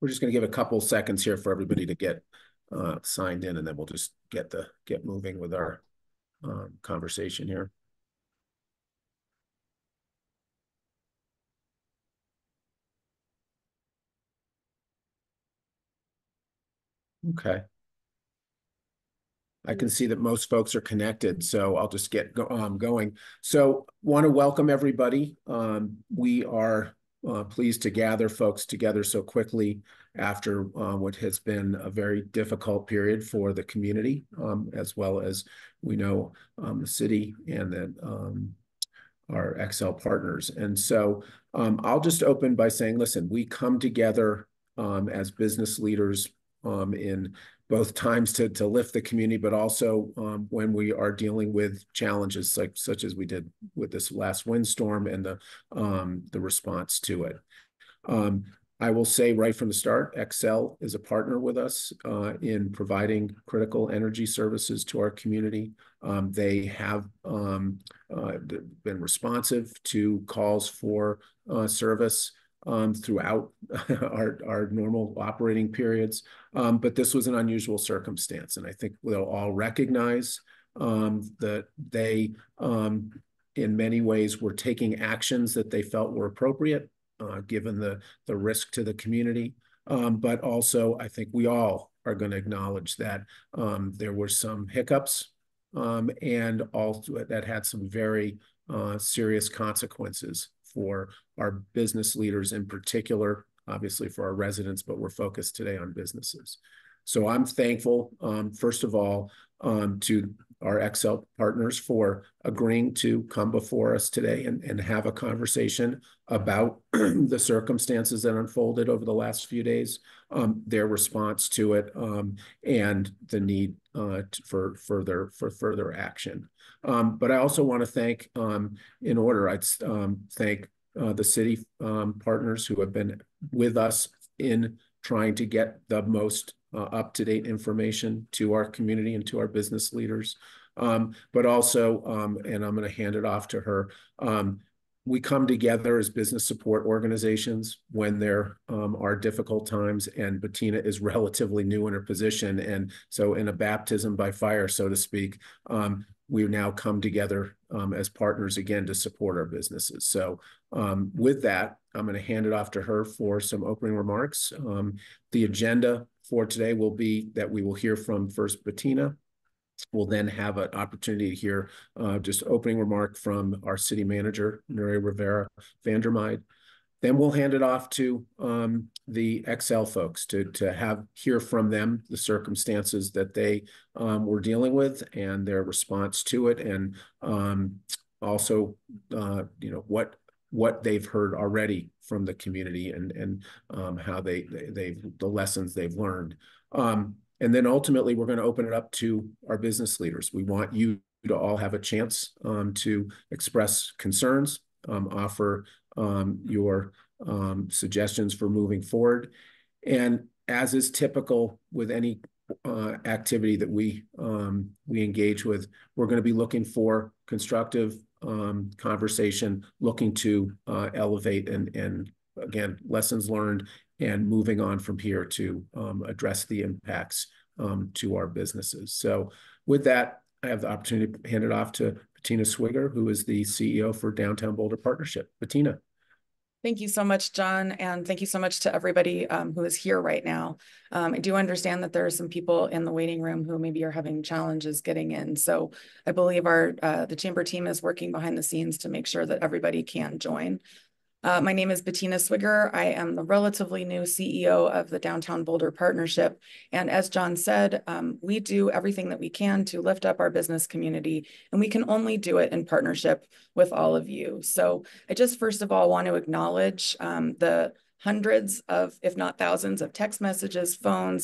We're just going to give a couple seconds here for everybody to get signed in, and then we'll just get moving with our conversation here. Okay. I can see that most folks are connected, so I'll just get going. So want to welcome everybody. We are pleased to gather folks together so quickly after what has been a very difficult period for the community, as well as we know the city and then our Xcel partners. And so I'll just open by saying, listen, we come together as business leaders in both times to lift the community, but also when we are dealing with challenges such as we did with this last windstorm and the response to it. I will say right from the start, Xcel is a partner with us in providing critical energy services to our community. They have been responsive to calls for service throughout our normal operating periods. But this was an unusual circumstance, and I think we'll all recognize that they, in many ways, were taking actions that they felt were appropriate, given the risk to the community. But also, I think we all are going to acknowledge that there were some hiccups and also that had some very serious consequences for our business leaders in particular, obviously for our residents, but we're focused today on businesses. So I'm thankful, first of all, to our Xcel partners for agreeing to come before us today and have a conversation about the circumstances that unfolded over the last few days, their response to it, and the need for further action. But I also want to thank, in order, I'd thank the city partners who have been with us in trying to get the most up-to-date information to our community and to our business leaders. But also, and I'm going to hand it off to her, we come together as business support organizations when there are difficult times, and Bettina is relatively new in her position. And so in a baptism by fire, so to speak, we now come together as partners again to support our businesses. So with that, I'm going to hand it off to her for some opening remarks. The agenda for today will be that we will hear from first Bettina. We'll then have an opportunity to hear just opening remark from our city manager, Nuria Rivera Vandermeide. Then we'll hand it off to the Xcel folks to hear from them the circumstances that they were dealing with and their response to it, and also what they've heard already from the community and how the lessons they've learned. And then ultimately, we're going to open it up to our business leaders. We want you to all have a chance to express concerns, offer your suggestions for moving forward. And as is typical with any activity that we engage with, we're going to be looking for constructive conversation, looking to elevate and again, lessons learned, and moving on from here to address the impacts to our businesses. So with that, I have the opportunity to hand it off to Bettina Swigger, who is the CEO for Downtown Boulder Partnership. Bettina. Thank you so much, John, and thank you so much to everybody who is here right now. I do understand that there are some people in the waiting room who maybe are having challenges getting in. So I believe the chamber team is working behind the scenes to make sure that everybody can join. My name is Bettina Swigger. I am the relatively new CEO of the Downtown Boulder Partnership. And as John said, we do everything that we can to lift up our business community, and we can only do it in partnership with all of you. So I just first of all want to acknowledge the hundreds of, if not thousands, of text messages, phone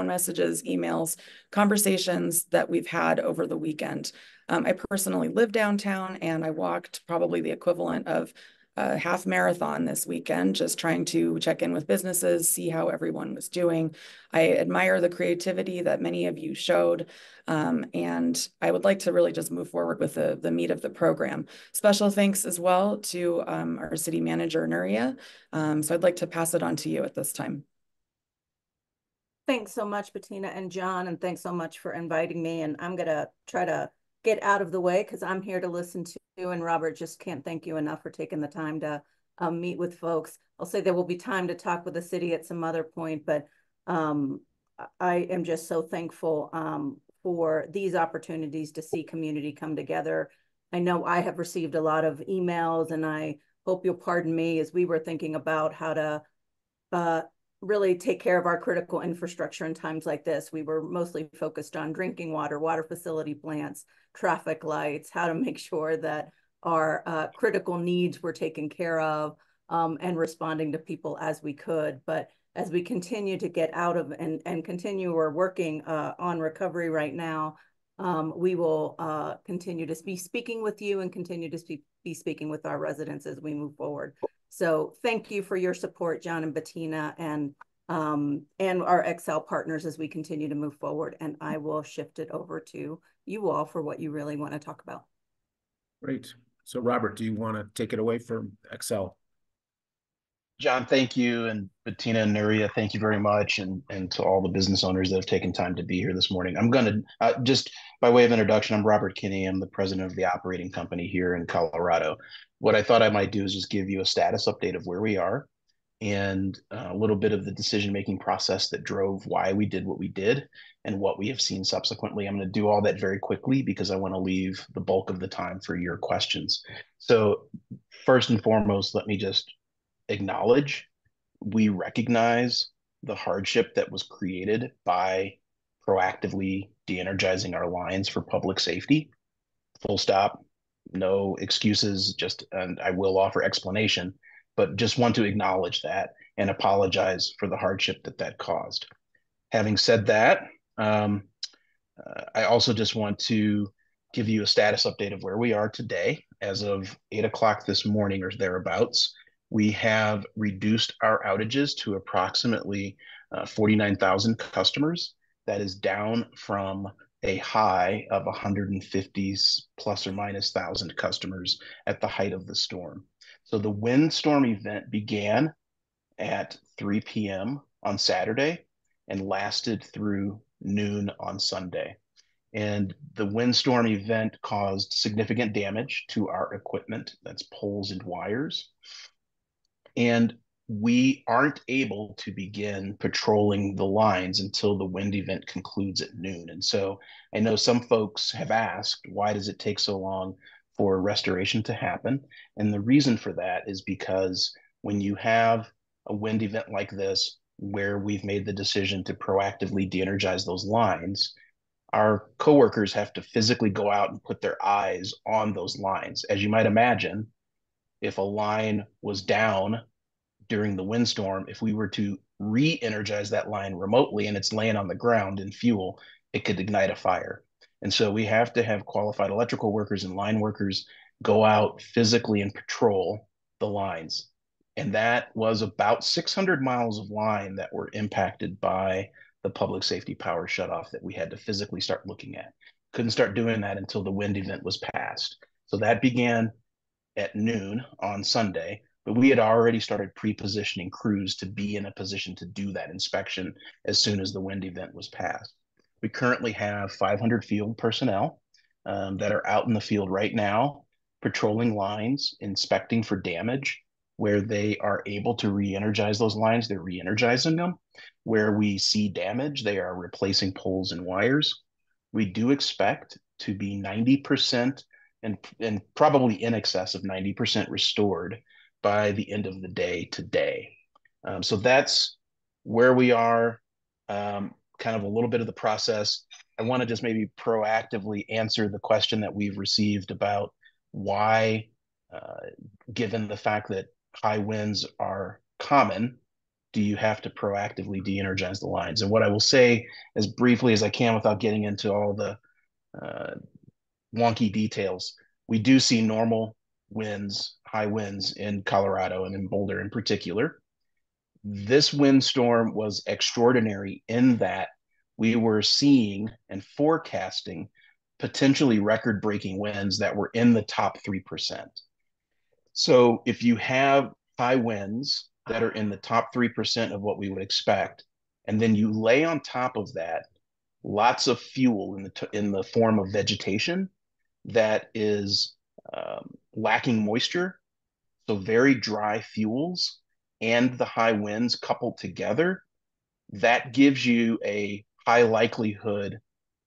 messages, emails, conversations that we've had over the weekend. I personally live downtown, and I walked probably the equivalent of a half marathon this weekend, just trying to check in with businesses, see how everyone was doing. I admire the creativity that many of you showed, and I would like to really just move forward with the meat of the program. Special thanks as well to our city manager, Nuria. So I'd like to pass it on to you at this time. Thanks so much, Bettina and John, and thanks so much for inviting me. And I'm gonna try to get out of the way because I'm here to listen to you. And Robert, just can't thank you enough for taking the time to meet with folks. I'll say there will be time to talk with the city at some other point, but um, I am just so thankful for these opportunities to see community come together. I know I have received a lot of emails, and I hope you'll pardon me as we were thinking about how to uh, really take care of our critical infrastructure in times like this. We were mostly focused on drinking water, water facility plants, traffic lights, how to make sure that our critical needs were taken care of, and responding to people as we could. But as we continue to get out of and continue or working on recovery right now, we will continue to be speaking with you and continue to be speaking with our residents as we move forward. So thank you for your support, John and Bettina, and our Xcel partners as we continue to move forward. And I will shift it over to you all for what you really want to talk about. Great. So Robert, do you want to take it away from Xcel? John, thank you. And Bettina and Nuria, thank you very much. And to all the business owners that have taken time to be here this morning. I'm going to, just by way of introduction, I'm Robert Kinney. I'm the president of the operating company here in Colorado. What I thought I might do is just give you a status update of where we are and a little bit of the decision-making process that drove why we did what we did and what we have seen subsequently. I'm going to do all that very quickly because I want to leave the bulk of the time for your questions. So first and foremost, let me just acknowledge we recognize the hardship that was created by proactively de-energizing our lines for public safety. Full stop, no excuses, just, and I will offer explanation, but just want to acknowledge that and apologize for the hardship that that caused. Having said that, I also just want to give you a status update of where we are today. As of 8 o'clock this morning or thereabouts, we have reduced our outages to approximately 49,000 customers. That is down from a high of 150 plus or minus thousand customers at the height of the storm. So the windstorm event began at 3 p.m. on Saturday and lasted through noon on Sunday. And the windstorm event caused significant damage to our equipment, that's poles and wires. And we aren't able to begin patrolling the lines until the wind event concludes at noon. And so I know some folks have asked, why does it take so long for restoration to happen? And the reason for that is because when you have a wind event like this, where we've made the decision to proactively de-energize those lines, our coworkers have to physically go out and put their eyes on those lines. As you might imagine, if a line was down during the windstorm, if we were to re-energize that line remotely and it's laying on the ground in fuel, it could ignite a fire. And so we have to have qualified electrical workers and line workers go out physically and patrol the lines. And that was about 600 miles of line that were impacted by the public safety power shutoff that we had to physically start looking at. Couldn't start doing that until the wind event was passed. So that began at noon on Sunday, but we had already started pre-positioning crews to be in a position to do that inspection as soon as the wind event was passed. We currently have 500 field personnel that are out in the field right now, patrolling lines, inspecting for damage. Where they are able to re-energize those lines, they're re-energizing them. Where we see damage, they are replacing poles and wires. We do expect to be 90% and probably in excess of 90% restored by the end of the day today. So that's where we are, kind of a little bit of the process. I want to just maybe proactively answer the question that we've received about why, given the fact that high winds are common, do you have to proactively de-energize the lines? And what I will say as briefly as I can without getting into all the wonky details, we do see normal winds, high winds in Colorado and in Boulder in particular. This windstorm was extraordinary in that we were seeing and forecasting potentially record-breaking winds that were in the top 3%. So if you have high winds that are in the top 3% of what we would expect, And then you lay on top of that lots of fuel in the form of vegetation that is lacking moisture. So very dry fuels and the high winds coupled together, that gives you a high likelihood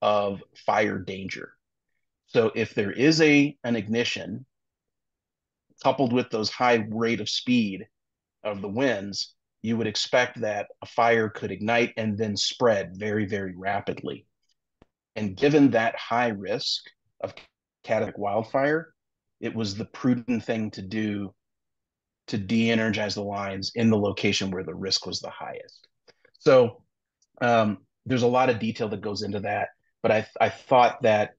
of fire danger. So if there is an ignition coupled with those high rate of speed of the winds, you would expect that a fire could ignite and then spread very, very rapidly. And given that high risk of catastrophic wildfire, it was the prudent thing to do to de-energize the lines in the location where the risk was the highest. So there's a lot of detail that goes into that, but I thought that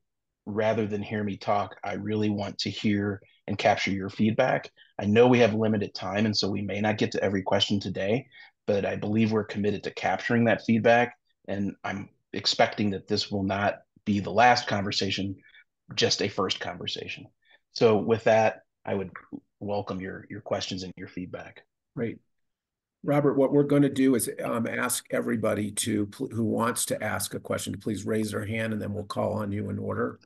rather than hear me talk, I really want to hear and capture your feedback. I know we have limited time, and so we may not get to every question today, but I believe we're committed to capturing that feedback, and I'm expecting that this will not be the last conversation, just a first conversation. So with that, I would welcome your questions and your feedback. Great. Robert, what we're going to do is ask everybody who wants to ask a question to please raise their hand, and then we'll call on you in order.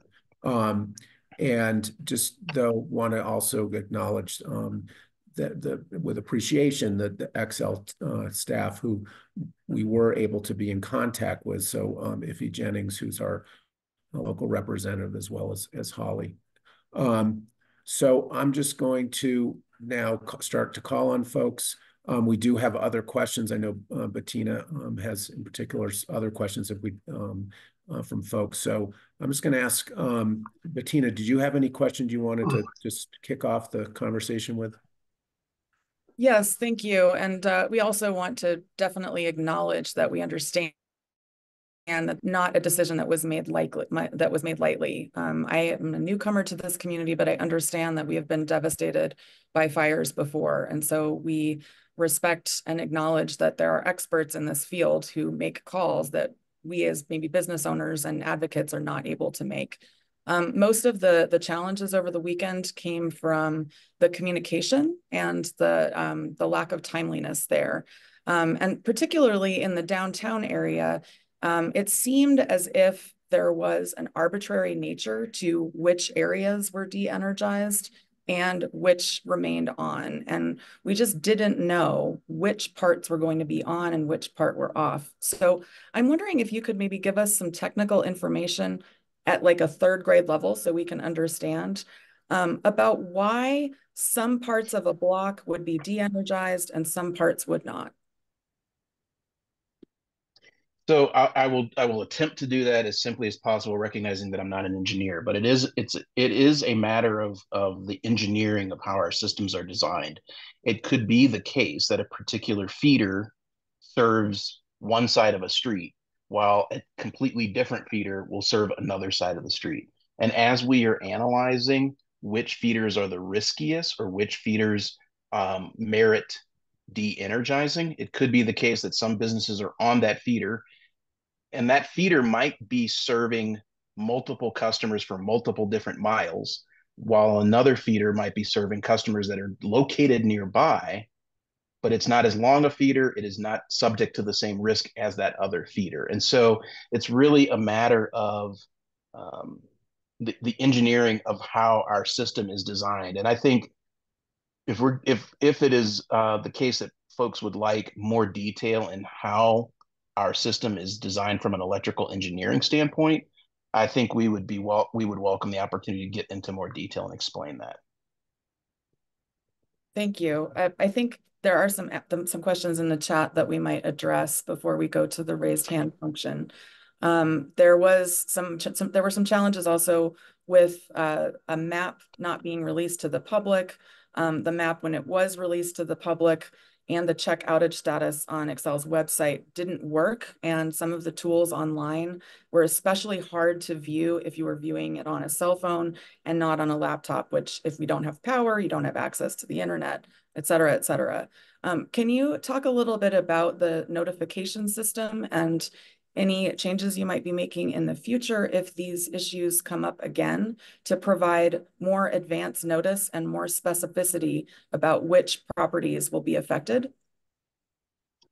And just though want to also acknowledge that with appreciation that the Xcel staff who we were able to be in contact with. So Iffy Jennings, who's our local representative, as well as Holly. So I'm just going to now start to call on folks. We do have other questions. I know Bettina has in particular other questions that we from folks. So I'm just going to ask Bettina, did you have any questions you wanted to just kick off the conversation with? Yes, thank you. And we also want to definitely acknowledge that we understand and that not a decision that was made lightly. I am a newcomer to this community, but I understand that we have been devastated by fires before. And so we respect and acknowledge that there are experts in this field who make calls that we as maybe business owners and advocates are not able to make. Most of the challenges over the weekend came from the communication and the lack of timeliness there. And particularly in the downtown area, it seemed as if there was an arbitrary nature to which areas were de-energized and which remained on. And we just didn't know which parts were going to be on and which part were off. So I'm wondering if you could maybe give us some technical information at like a third grade level so we can understand about why some parts of a block would be de-energized and some parts would not. So I will attempt to do that as simply as possible, recognizing that I'm not an engineer, but it is a matter of the engineering of how our systems are designed. It could be the case that a particular feeder serves one side of a street, while a completely different feeder will serve another side of the street. And as we are analyzing which feeders are the riskiest or which feeders merit de-energizing, it could be the case that some businesses are on that feeder, and that feeder might be serving multiple customers for multiple different miles, while another feeder might be serving customers that are located nearby, but it's not as long a feeder. It is not subject to the same risk as that other feeder. And so it's really a matter of the engineering of how our system is designed. And I think if it is the case that folks would like more detail in how our system is designed from an electrical engineering standpoint, I think we would welcome the opportunity to get into more detail and explain that. Thank you. I think there are some questions in the chat that we might address before we go to the raised hand function. There were some challenges also with a map not being released to the public. The map, when it was released to the public, and the check outage status on Xcel's website didn't work. And some of the tools online were especially hard to view if you were viewing it on a cell phone and not on a laptop, which if we don't have power, you don't have access to the internet, et cetera, et cetera. Can you talk a little bit about the notification system and any changes you might be making in the future if these issues come up again to provide more advance notice and more specificity about which properties will be affected?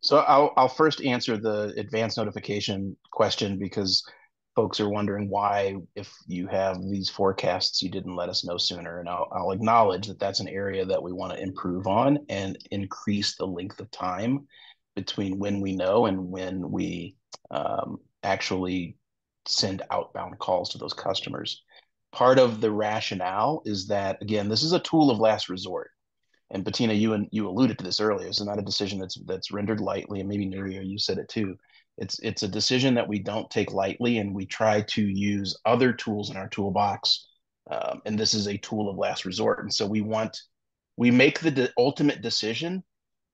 So I'll first answer the advance notification question because folks are wondering why, if you have these forecasts, you didn't let us know sooner. And I'll acknowledge that that's an area that we want to improve on and increase the length of time between when we know and when we actually send outbound calls to those customers. Part of the rationale is that, again, this is a tool of last resort. And Bettina, you alluded to this earlier. It's not a decision that's rendered lightly, and maybe Nuria, you said it too. It's a decision that we don't take lightly, and we try to use other tools in our toolbox. And this is a tool of last resort. And so we make the ultimate decision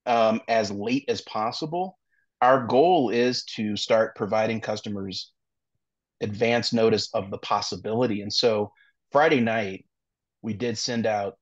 as late as possible. Our goal is to start providing customers advance notice of the possibility. And so Friday night, we did send out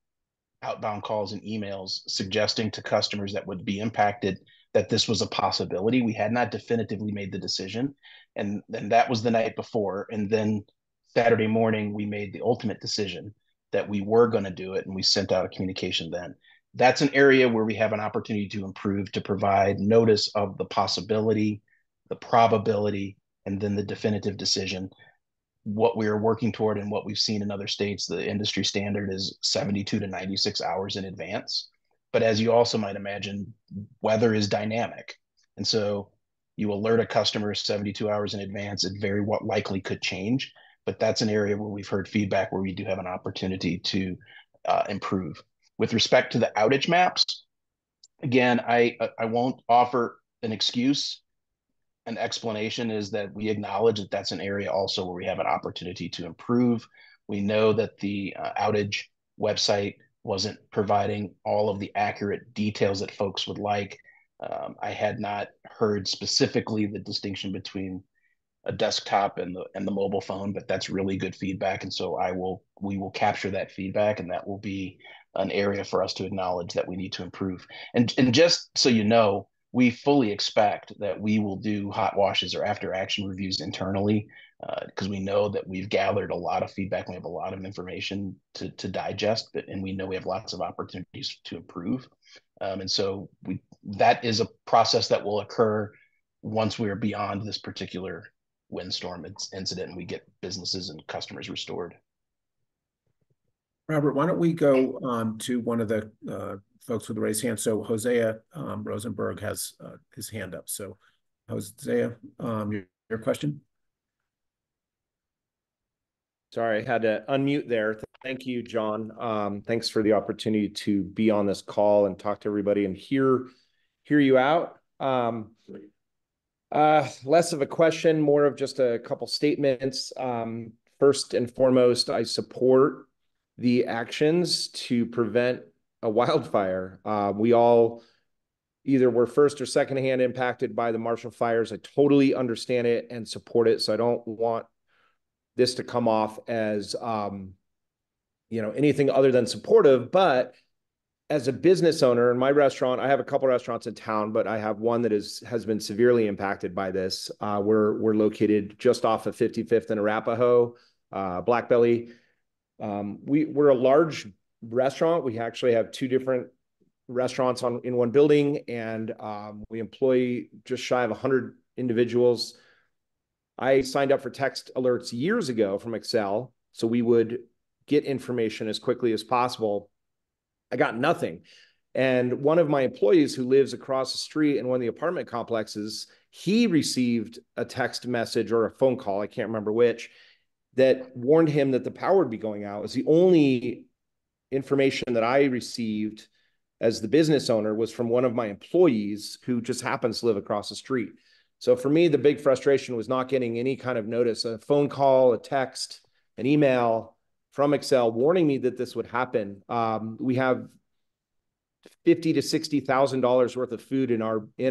outbound calls and emails suggesting to customers that would be impacted that this was a possibility. We had not definitively made the decision. And then that was the night before. And then Saturday morning, we made the ultimate decision that we were going to do it. And we sent out a communication then. That's an area where we have an opportunity to improve, to provide notice of the possibility, the probability, and then the definitive decision. What we are working toward and what we've seen in other states, the industry standard is 72 to 96 hours in advance. But as you also might imagine, weather is dynamic. And so you alert a customer 72 hours in advance, it very likely could change. But that's an area where we've heard feedback where we do have an opportunity to improve. With respect to the outage maps, again, I won't offer an excuse. An explanation is that we acknowledge that that's an area also where we have an opportunity to improve. We know that the outage website wasn't providing all of the accurate details that folks would like. I had not heard specifically the distinction between a desktop and the mobile phone, but that's really good feedback. And so we will capture that feedback, and that will be an area for us to acknowledge that we need to improve. And just so you know, we fully expect that we will do hot washes or after action reviews internally because we know that we've gathered a lot of feedback. We have a lot of information to digest, and we know we have lots of opportunities to improve. And so that is a process that will occur once we are beyond this particular windstorm incident and we get businesses and customers restored. Robert, why don't we go to one of the folks with the raised hand? So Hosea Rosenberg has his hand up. So Hosea, your question? Sorry, I had to unmute there. Thank you, John. Thanks for the opportunity to be on this call and talk to everybody and hear you out. Less of a question, more of just a couple statements. First and foremost, I support the actions to prevent a wildfire. We all either were first or secondhand impacted by the Marshall fires. I totally understand it and support it. So I don't want this to come off as anything other than supportive. But as a business owner in my restaurant, I have a couple restaurants in town, but I have one that has been severely impacted by this. We're located just off of 55th and Arapahoe, Black Belly. We're a large restaurant. We actually have two different restaurants in one building, and we employ just shy of 100 individuals. I signed up for text alerts years ago from Xcel, so we would get information as quickly as possible. I got nothing. And one of my employees who lives across the street in one of the apartment complexes, he received a text message or a phone call, I can't remember which, that warned him that the power would be going out. It was the only information that I received as the business owner was from one of my employees who just happens to live across the street. So for me, the big frustration was not getting any kind of notice, a phone call, a text, an email from Xcel warning me that this would happen. We have $50,000 to $60,000 worth of food in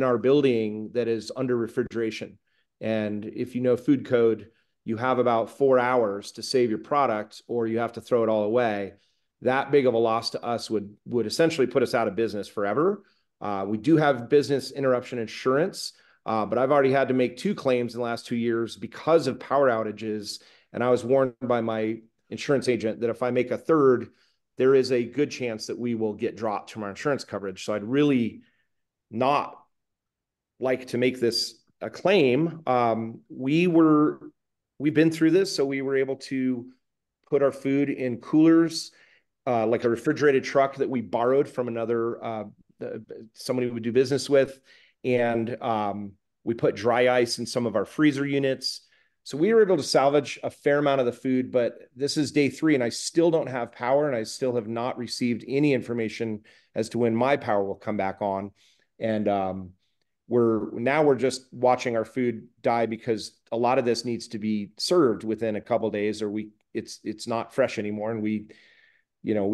our building that is under refrigeration. And if you know food code, you have about 4 hours to save your product, or you have to throw it all away. That big of a loss to us would essentially put us out of business forever. We do have business interruption insurance, but I've already had to make 2 claims in the last 2 years because of power outages. And I was warned by my insurance agent that if I make a third, there is a good chance that we will get dropped from our insurance coverage. So I'd really not like to make this a claim. We've been through this, so we were able to put our food in coolers, like a refrigerated truck that we borrowed from another somebody we would do business with, and we put dry ice in some of our freezer units. So we were able to salvage a fair amount of the food, but this is day 3 and I still don't have power, and I still have not received any information as to when my power will come back on. And we're just watching our food die, because a lot of this needs to be served within a couple of days, or it's not fresh anymore, and we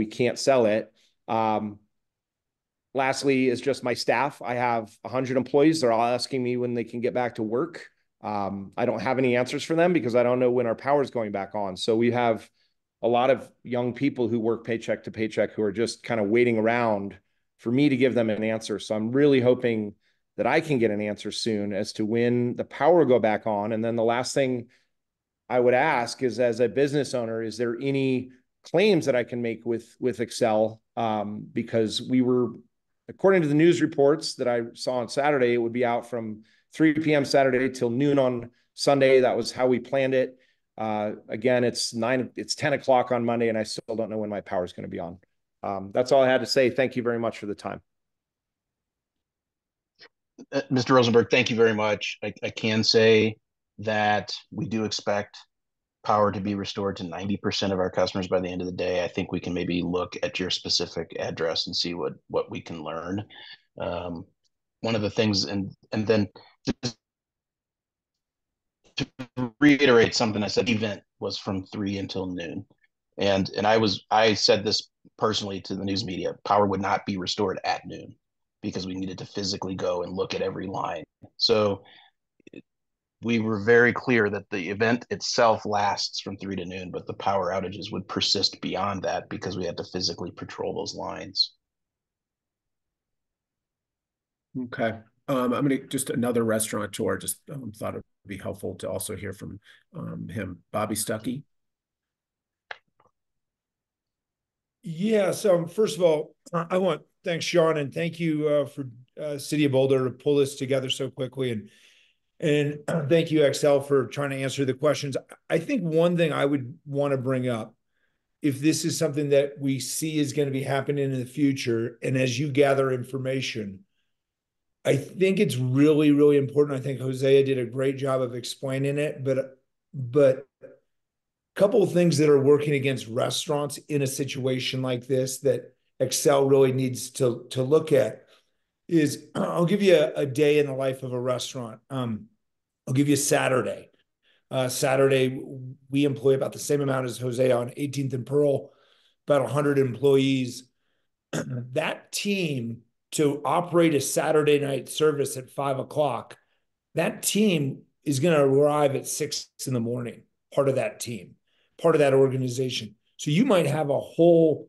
can't sell it. Lastly is just my staff. I have 100 employees. They're all asking me when they can get back to work. I don't have any answers for them because I don't know when our power is going back on. So we have a lot of young people who work paycheck to paycheck who are just kind of waiting around for me to give them an answer. So I'm really hoping that I can get an answer soon as to when the power will go back on. And then the last thing I would ask is, as a business owner, is there any claims that I can make with Xcel? Because we were, according to the news reports that I saw on Saturday, it would be out from 3 p.m. Saturday till noon on Sunday. That was how we planned it. Again, it's 10 o'clock on Monday, and I still don't know when my power is going to be on. That's all I had to say. Thank you very much for the time. Mr. Rosenberg, thank you very much. I can say that we do expect power to be restored to 90% of our customers by the end of the day. I think we can maybe look at your specific address and see what we can learn. One of the things, and then just to reiterate something I said, the event was from 3 until noon. And I said this personally to the news media, power would not be restored at noon because we needed to physically go and look at every line. So we were very clear that the event itself lasts from 3 to noon, but the power outages would persist beyond that because we had to physically patrol those lines. Okay. I'm going to just another restaurateur, just thought it would be helpful to also hear from him. Bobby Stuckey. Yeah, so first of all, thanks, Sean, and thank you for City of Boulder to pull this together so quickly, and thank you, Xcel, for trying to answer the questions. I think one thing I would want to bring up, if this is something that we see is going to be happening in the future, and as you gather information, I think it's really, really important. I think Hosea did a great job of explaining it, but couple of things that are working against restaurants in a situation like this that Xcel really needs to look at is, I'll give you a day in the life of a restaurant. I'll give you Saturday. Saturday, we employ about the same amount as Hosea on 18th and Pearl, about 100 employees. That team, to operate a Saturday night service at 5 o'clock, that team is going to arrive at 6 in the morning, part of that team, part of that organization. So you might have a whole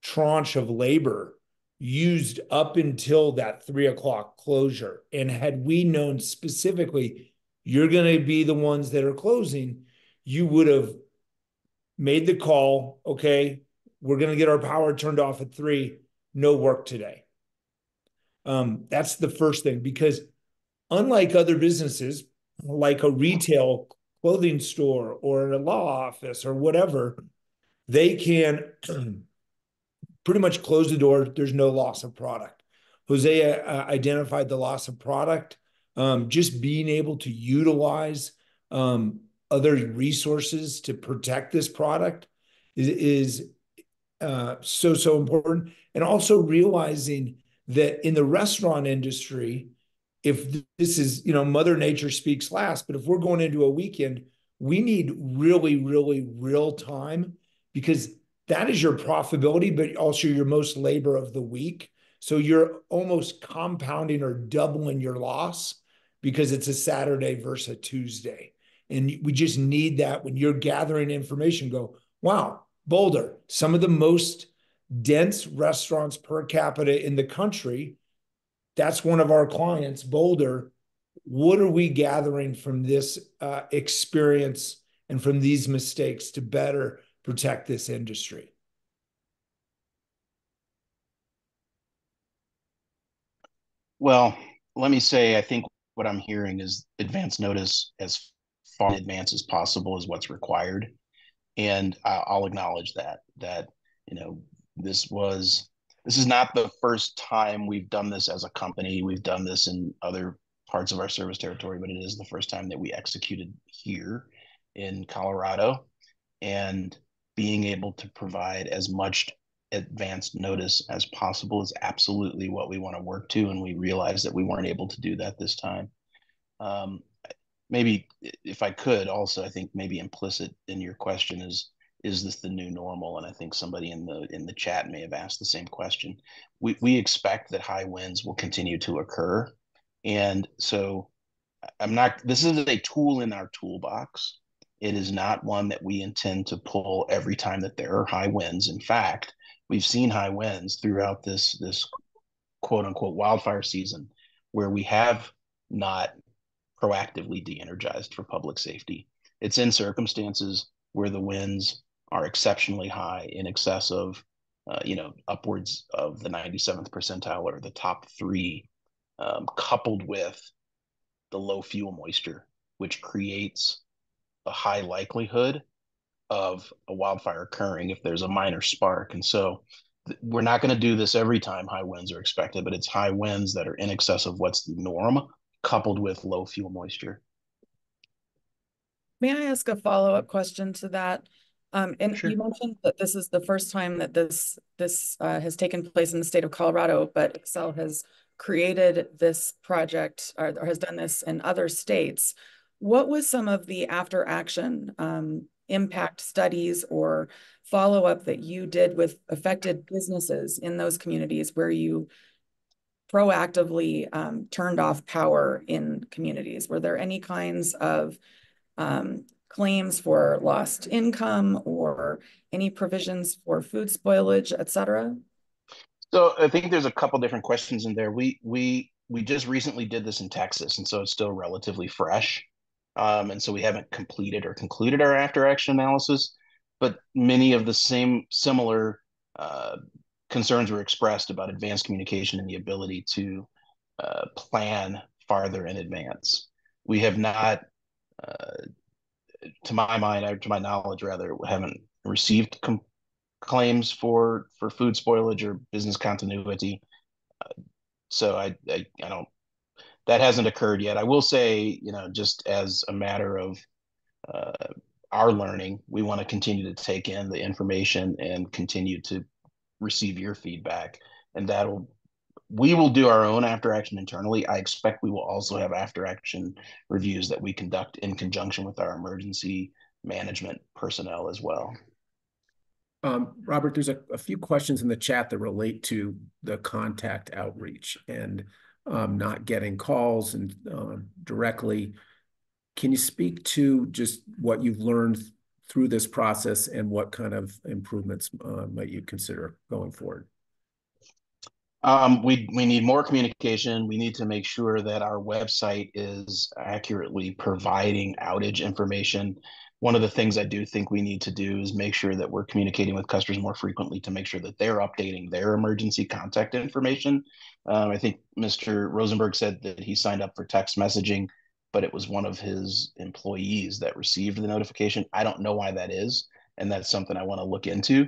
tranche of labor used up until that 3 o'clock closure. And had we known specifically you're going to be the ones that are closing, you would have made the call, okay, we're going to get our power turned off at 3, no work today. That's the first thing, because unlike other businesses, like a retail clothing store or a law office or whatever, they can pretty much close the door. There's no loss of product. Hosea identified the loss of product. Just being able to utilize other resources to protect this product is so important. And also realizing that in the restaurant industry, if this is, Mother Nature speaks last, but if we're going into a weekend, we need really, really real time, because that is your profitability, but also your most labor of the week. So you're almost compounding or doubling your loss because it's a Saturday versus a Tuesday. And we just need that when you're gathering information, go, wow, Boulder, some of the most dense restaurants per capita in the country. That's one of our clients, Boulder. What are we gathering from this experience and from these mistakes to better protect this industry? Well, let me say, I think what I'm hearing is advance notice as far in advance as possible is what's required. And I'll acknowledge that, you know, this is not the first time we've done this as a company. We've done this in other parts of our service territory, but it is the first time that we executed here in Colorado. And being able to provide as much advanced notice as possible is absolutely what we want to work to. And we realize that we weren't able to do that this time. Um, Maybe if I could also, I think maybe implicit in your question is this the new normal? And I think somebody in the chat may have asked the same question. We expect that high winds will continue to occur. And so this is a tool in our toolbox. It is not one that we intend to pull every time that there are high winds. In fact, we've seen high winds throughout this quote unquote wildfire season where we have not proactively de-energized for public safety. It's in circumstances where the winds are exceptionally high, in excess of, upwards of the 97th percentile or the top three, coupled with the low fuel moisture, which creates a high likelihood of a wildfire occurring if there's a minor spark. And so we're not going to do this every time high winds are expected, but it's high winds that are in excess of what's the norm, coupled with low fuel moisture. May I ask a follow-up question to that? And Sure. you mentioned that this is the first time that this has taken place in the state of Colorado, but Xcel has created this project or has done this in other states. What was some of the after action impact studies or follow-up that you did with affected businesses in those communities where you proactively turned off power in communities? Were there any kinds of claims for lost income or any provisions for food spoilage, et cetera? So I think there's a couple different questions in there. We just recently did this in Texas, and so it's still relatively fresh. And so we haven't completed or concluded our after action analysis, but many of the same similar concerns were expressed about advanced communication and the ability to plan farther in advance. We have not, to my mind, or to my knowledge, rather, haven't received claims for food spoilage or business continuity. So I don't, that hasn't occurred yet. I will say, just as a matter of uh, our learning, we want to continue to take in the information and continue to receive your feedback, and we will do our own after action internally. I expect we will also have after action reviews that we conduct in conjunction with our emergency management personnel as well. Robert, there's a few questions in the chat that relate to the contact outreach and not getting calls and directly. Can you speak to just what you've learned through this process and what kind of improvements might you consider going forward? We need more communication. We need to make sure that our website is accurately providing outage information. One of the things I do think we need to do is make sure that we're communicating with customers more frequently to make sure that they're updating their emergency contact information. I think Mr. Rosenberg said that he signed up for text messaging, but it was one of his employees that received the notification. I don't know why that is, and that's something I want to look into.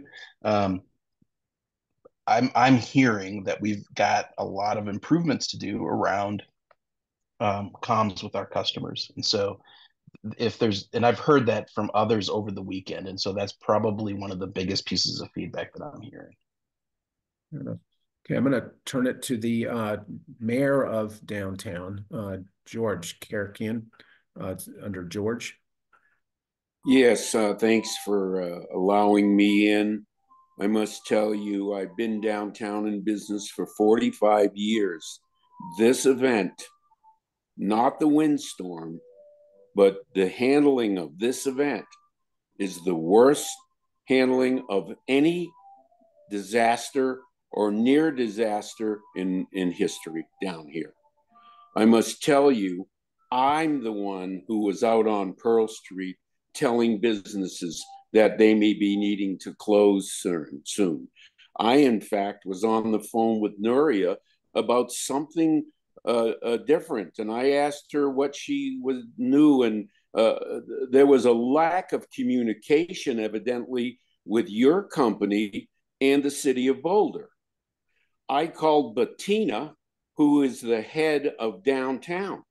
I'm hearing that we've got a lot of improvements to do around comms with our customers. And so and I've heard that from others over the weekend. And so that's probably one of the biggest pieces of feedback that I'm hearing. Okay, I'm going to turn it to the mayor of downtown, George Kerkian, under George. Yes, thanks for allowing me in. I must tell you, I've been downtown in business for 45 years. This event, not the windstorm, but the handling of this event is the worst handling of any disaster or near disaster in history down here. I must tell you, I'm the one who was out on Pearl Street telling businesses that they may be needing to close soon. I, in fact, was on the phone with Nuria about something different. And I asked her what she knew, and there was a lack of communication, evidently, with your company and the city of Boulder. I called Bettina, who is the head of downtown,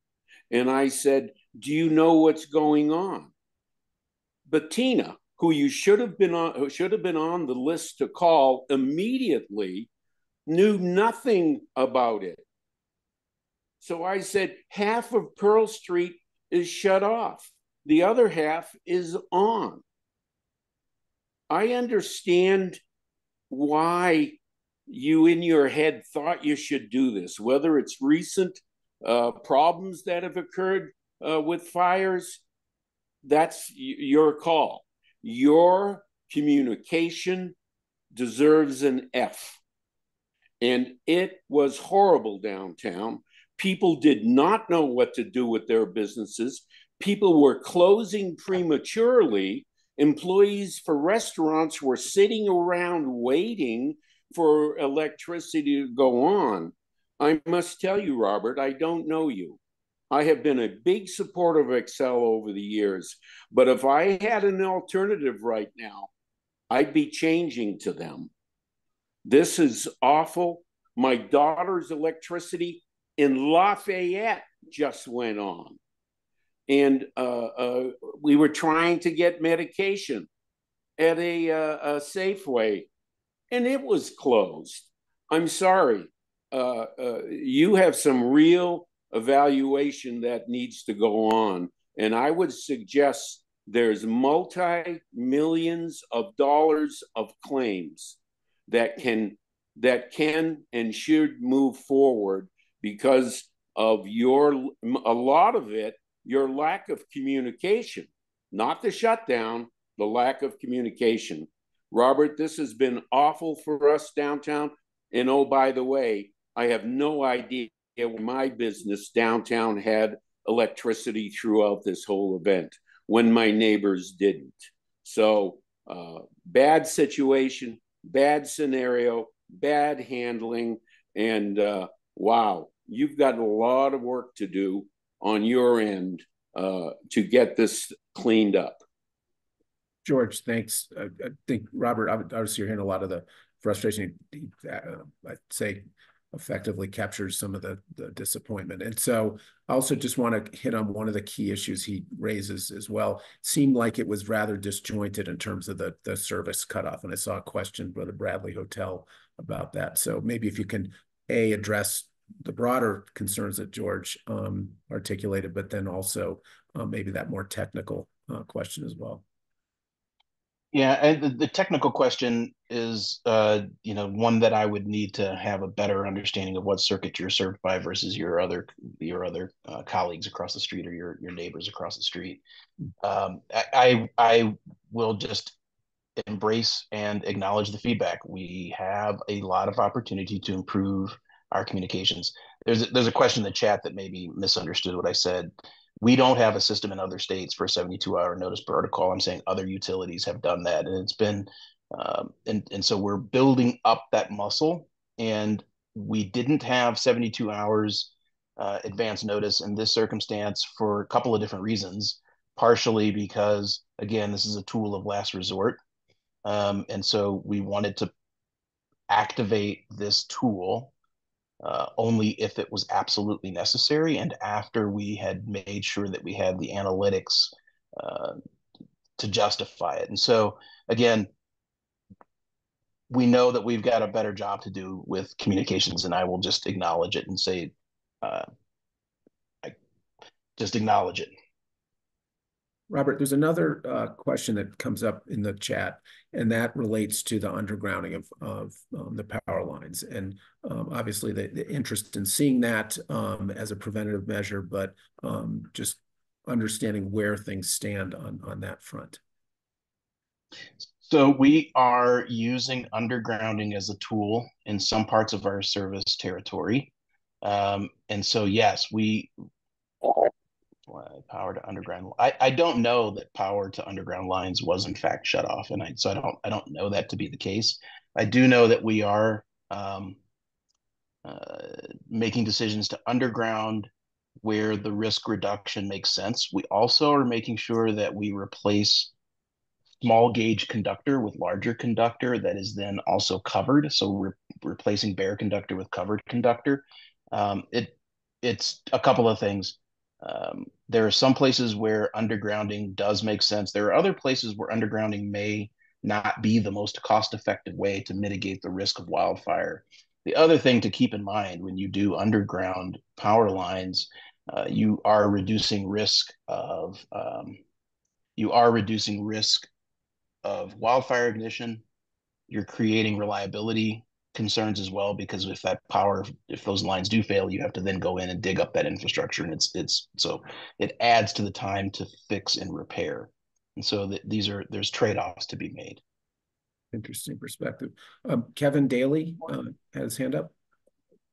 and I said, "Do you know what's going on?" Bettina, who you should have been on the list to call immediately, knew nothing about it. So I said, half of Pearl Street is shut off. The other half is on. I understand why you in your head thought you should do this, whether it's recent problems that have occurred with fires. That's your call. Your communication deserves an F. And it was horrible downtown. People did not know what to do with their businesses. People were closing prematurely. Employees for restaurants were sitting around waiting for electricity to go on. I must tell you, Robert, I don't know you. I have been a big supporter of Xcel over the years, but if I had an alternative right now, I'd be changing to them. This is awful. My daughter's electricity in Lafayette just went on. And we were trying to get medication at a Safeway, and it was closed. I'm sorry. You have some real evaluation that needs to go on. And I would suggest there's multi-millions of dollars of claims that can and should move forward because of a lot of it, your lack of communication, not the shutdown, the lack of communication. Robert, this has been awful for us downtown. And oh, by the way, I have no idea my business downtown had electricity throughout this whole event when my neighbors didn't. So bad situation, bad scenario, bad handling, and wow, you've got a lot of work to do on your end to get this cleaned up. George, thanks. I think Robert, obviously you're hearing a lot of the frustration. I'd say effectively captures some of the disappointment. And so I also just want to hit on one of the key issues he raises as well. It seemed like it was rather disjointed in terms of the service cutoff. And I saw a question by the Bradley Hotel about that. So maybe if you can, address the broader concerns that George articulated, but then also maybe that more technical question as well. Yeah, and the technical question is, one that I would need to have a better understanding of what circuit you're served by versus your other colleagues across the street or your neighbors across the street. I will just embrace and acknowledge the feedback. We have a lot of opportunity to improve our communications. There's a question in the chat that maybe misunderstood what I said. We don't have a system in other states for a 72-hour notice protocol. I'm saying other utilities have done that, and it's been and so we're building up that muscle. And we didn't have 72 hours advance notice in this circumstance for a couple of different reasons. Partially because, again, this is a tool of last resort, and so we wanted to activate this tool only if it was absolutely necessary, and after we had made sure that we had the analytics to justify it. And so, again, we know that we've got a better job to do with communications, and I will just acknowledge it and say, I just acknowledge it. Robert, there's another question that comes up in the chat, and that relates to the undergrounding of the power lines. And obviously the interest in seeing that as a preventative measure, but just understanding where things stand on that front. So we are using undergrounding as a tool in some parts of our service territory. And so, yes, power to underground. I don't know that power to underground lines was in fact shut off, and I don't know that to be the case. I do know that we are making decisions to underground where the risk reduction makes sense. We also are making sure that we replace small gauge conductor with larger conductor that is then also covered. So we're replacing bare conductor with covered conductor. It's a couple of things. There are some places where undergrounding does make sense. There are other places where undergrounding may not be the most cost-effective way to mitigate the risk of wildfire. The other thing to keep in mind when you do underground power lines, you are reducing risk of wildfire ignition. You're creating reliability concerns as well, because if those lines do fail, you have to then go in and dig up that infrastructure, and so it adds to the time to fix and repair. And so there's trade-offs to be made. Interesting perspective. Kevin Daly has his hand up.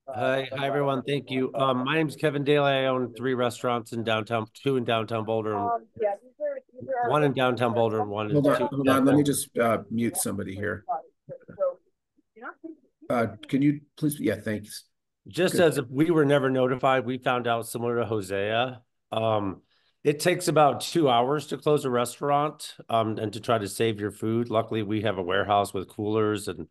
Hi everyone. Thank you. My name is Kevin Daly. I own 3 restaurants in downtown, 2 in downtown Boulder, and 1 in downtown Boulder, and 1 in Hold on. Let me just mute somebody here. Can you please? Yeah, thanks. Just Good. as if we were never notified, we found out similar to Hosea. It takes about 2 hours to close a restaurant and to try to save your food. Luckily, we have a warehouse with coolers, and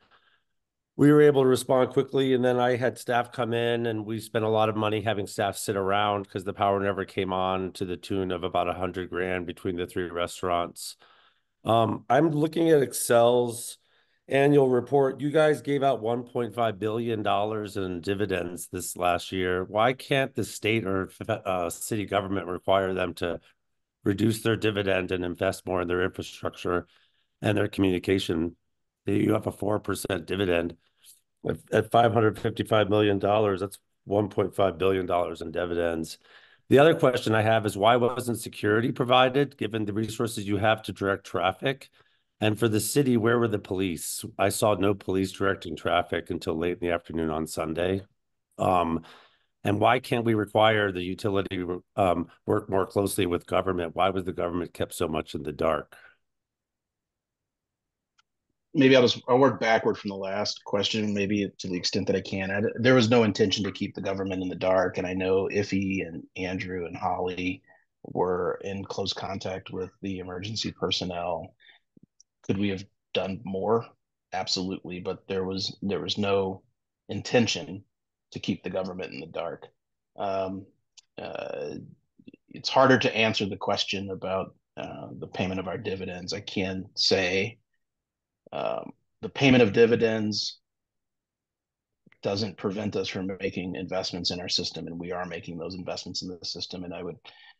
we were able to respond quickly. And then I had staff come in, and we spent a lot of money having staff sit around because the power never came on, to the tune of about $100,000 between the 3 restaurants. I'm looking at Xcel's annual report. You guys gave out $1.5 billion in dividends this last year. Why can't the state or city government require them to reduce their dividend and invest more in their infrastructure and their communication? You have a 4% dividend. At $555 million, that's $1.5 billion in dividends. The other question I have is, why wasn't security provided, given the resources you have to direct traffic? And for the city, where were the police? I saw no police directing traffic until late in the afternoon on Sunday. And why can't we require the utility work more closely with government? Why was the government kept so much in the dark? Maybe I'll work backward from the last question, maybe to the extent that I can. There was no intention to keep the government in the dark, and I know Iffy and Andrew and Holly were in close contact with the emergency personnel. Could we have done more? Absolutely, but there was no intention to keep the government in the dark. It's harder to answer the question about the payment of our dividends. I can say the payment of dividends doesn't prevent us from making investments in our system, and we are making those investments in the system. And I would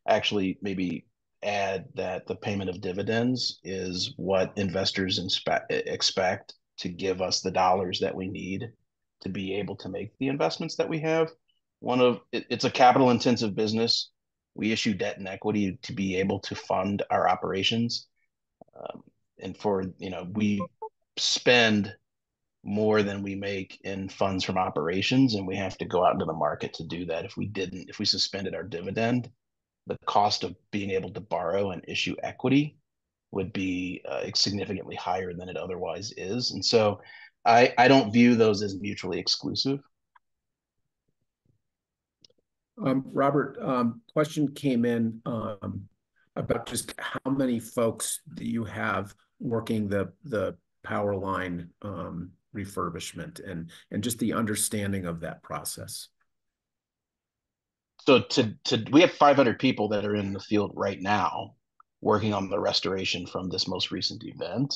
actually maybe add that the payment of dividends is what investors expect to give us the dollars that we need to be able to make the investments that we have. It's a capital intensive business. We issue debt and equity to be able to fund our operations. And we spend more than we make in funds from operations, and we have to go out into the market to do that. If we suspended our dividend, the cost of being able to borrow and issue equity would be significantly higher than it otherwise is. And so I don't view those as mutually exclusive. Robert, question came in about just how many folks do you have working the power line refurbishment and just the understanding of that process. So we have 500 people that are in the field right now working on the restoration from this most recent event.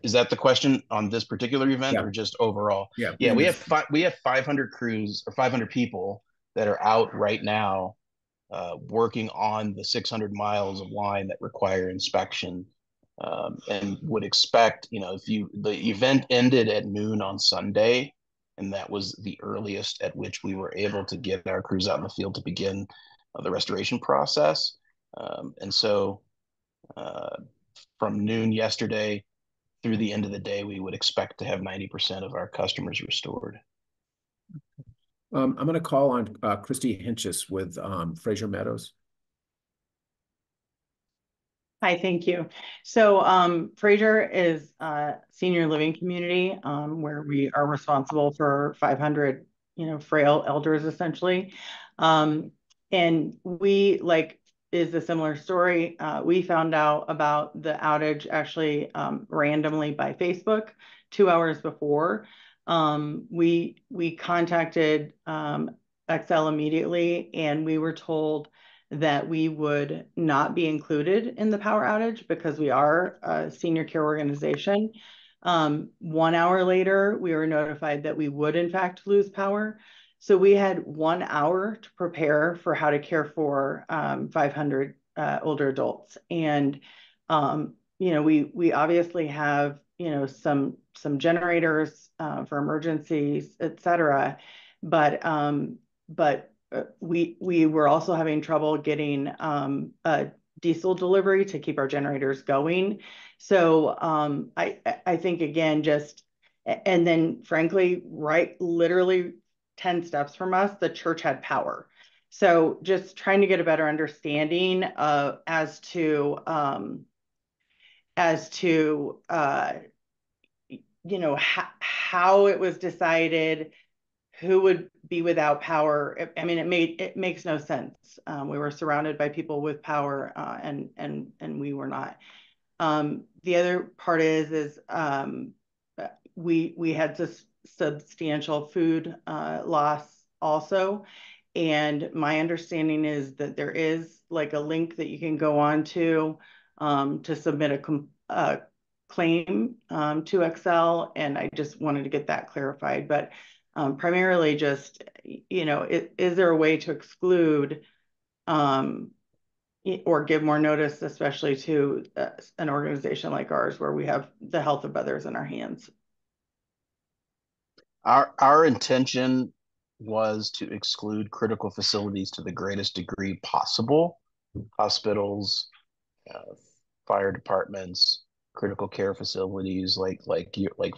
Is that the question on this particular event, or just overall? Yeah, we have 500 crews or 500 people that are out right now working on the 600 miles of line that require inspection. And would expect, the event ended at noon on Sunday, and that was the earliest at which we were able to get our crews out in the field to begin the restoration process. And so from noon yesterday through the end of the day, we would expect to have 90% of our customers restored. I'm going to call on Christy Hinchis with Fraser Meadows. Hi, thank you. So Fraser is a senior living community where we are responsible for 500, frail elders essentially. And we like is a similar story. We found out about the outage actually randomly by Facebook 2 hours before. We contacted Xcel immediately, and we were told that we would not be included in the power outage because we are a senior care organization. 1 hour later, we were notified that we would in fact lose power. So we had 1 hour to prepare for how to care for 500 older adults. And, we obviously have, some generators for emergencies, et cetera. But we were also having trouble getting a diesel delivery to keep our generators going. So I think again, and then frankly, literally 10 steps from us, the church had power. So just trying to get a better understanding as to how it was decided, who would be without power. I mean, it makes no sense. We were surrounded by people with power, and we were not. The other part is we had this substantial food loss also. And my understanding is that there is like a link that you can go on to submit a claim to Xcel, and I just wanted to get that clarified. But primarily just, is there a way to exclude or give more notice, especially to an organization like ours where we have the health of others in our hands? Our intention was to exclude critical facilities to the greatest degree possible. Hospitals, fire departments, critical care facilities like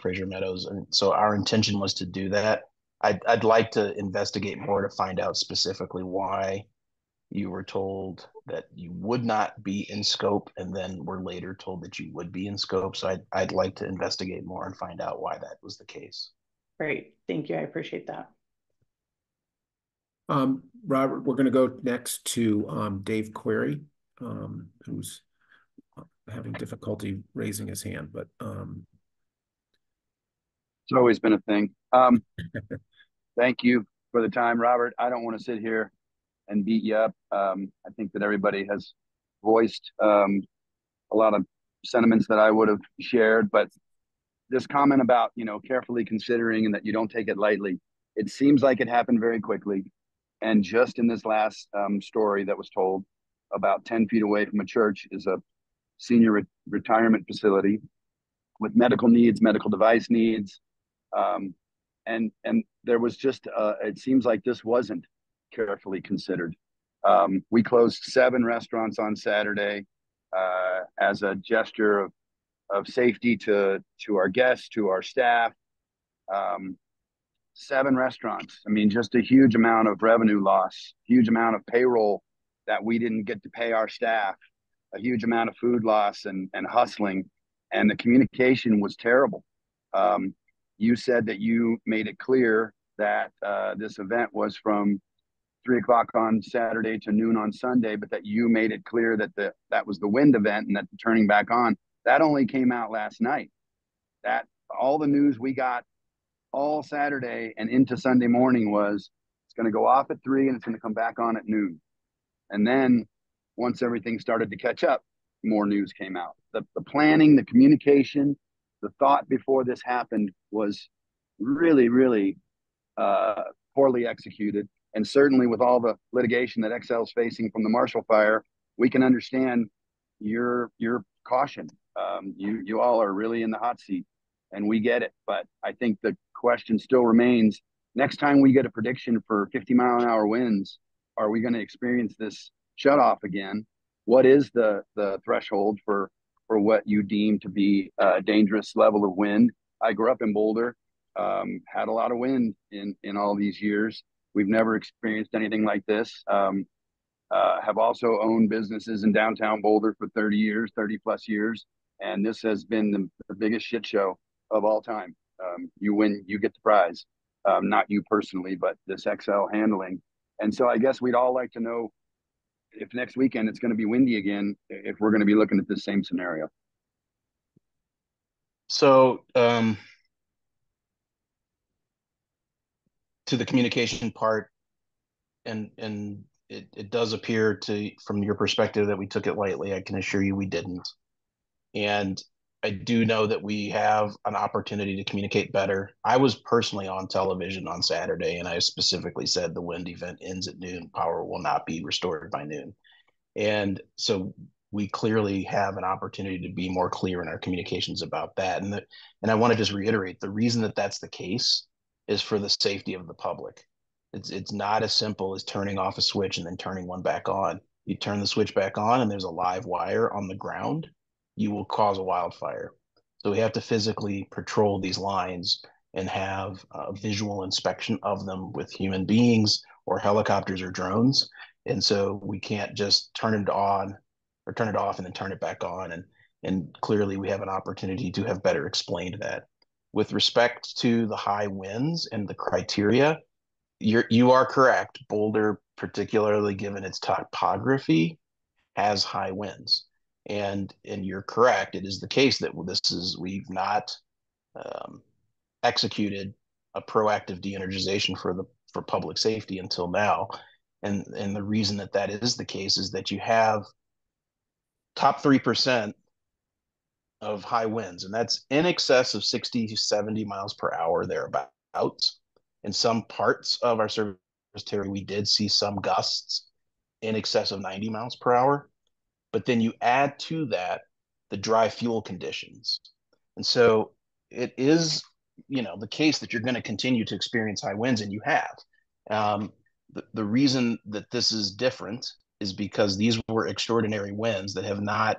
Fraser Meadows. And so our intention was to do that. I'd like to investigate more to find out specifically why you were told that you would not be in scope, and then were later told that you would be in scope. So I'd like to investigate more and find out why that was the case. Great, thank you. I appreciate that. Robert, we're going to go next to Dave Query, who's having difficulty raising his hand, but it's always been a thing. Thank you for the time, Robert. I don't want to sit here and beat you up. I think that everybody has voiced a lot of sentiments that I would have shared, but this comment about, carefully considering and that you don't take it lightly, it seems like it happened very quickly. And just in this last story that was told, about 10 feet away from a church is a senior retirement facility with medical needs, medical device needs. And there was just, it seems like this wasn't carefully considered. We closed 7 restaurants on Saturday as a gesture of safety to our guests, to our staff. 7 restaurants. I mean, just a huge amount of revenue loss, huge amount of payroll that we didn't get to pay our staff, a huge amount of food loss and hustling, and the communication was terrible. You said that you made it clear that this event was from 3 o'clock on Saturday to noon on Sunday, but that you made it clear that that was the wind event and that the turning back on, that only came out last night. That all the news we got all Saturday and into Sunday morning was it's going to go off at 3 and it's going to come back on at noon. And then once everything started to catch up, more news came out. The planning, the communication, the thought before this happened was really, really poorly executed. And certainly with all the litigation that Xcel is facing from the Marshall Fire, we can understand your caution. You all are really in the hot seat, and we get it. But I think the question still remains, next time we get a prediction for 50-mile-an-hour winds, are we going to experience this shutoff again? What is the threshold for what you deem to be a dangerous level of wind? I grew up in Boulder, had a lot of wind in all these years. We've never experienced anything like this. have also owned businesses in downtown Boulder for 30 years, 30 plus years. And this has been the biggest shit show of all time. You win, you get the prize. Not you personally, but this Xcel handling. And so I guess we'd all like to know if next weekend it's going to be windy again, if we're going to be looking at this same scenario. So to the communication part, and it does appear to, from your perspective, that we took it lightly. I can assure you we didn't. And I do know that we have an opportunity to communicate better. I was personally on television on Saturday, and I specifically said the wind event ends at noon. Power will not be restored by noon. And so we clearly have an opportunity to be more clear in our communications about that. And I want to just reiterate, the reason that that's the case is for the safety of the public. It's not as simple as turning off a switch and then turning one back on. You turn the switch back on and there's a live wire on the ground, you will cause a wildfire. So we have to physically patrol these lines and have a visual inspection of them with human beings or helicopters or drones. And so we can't just turn it on or turn it off and then turn it back on. And clearly we have an opportunity to have better explained that. With respect to the high winds and the criteria, you are correct. Boulder, particularly given its topography, has high winds. And you're correct. It is the case that we've not executed a proactive de-energization for public safety until now. And the reason that is the case is that you have top 3% of high winds, and that's in excess of 60 to 70 miles per hour thereabouts. In some parts of our service territory, we did see some gusts in excess of 90 miles per hour. But then you add to that the dry fuel conditions. And so it is, the case that you're going to continue to experience high winds, and you have. The reason that this is different is because these were extraordinary winds that have not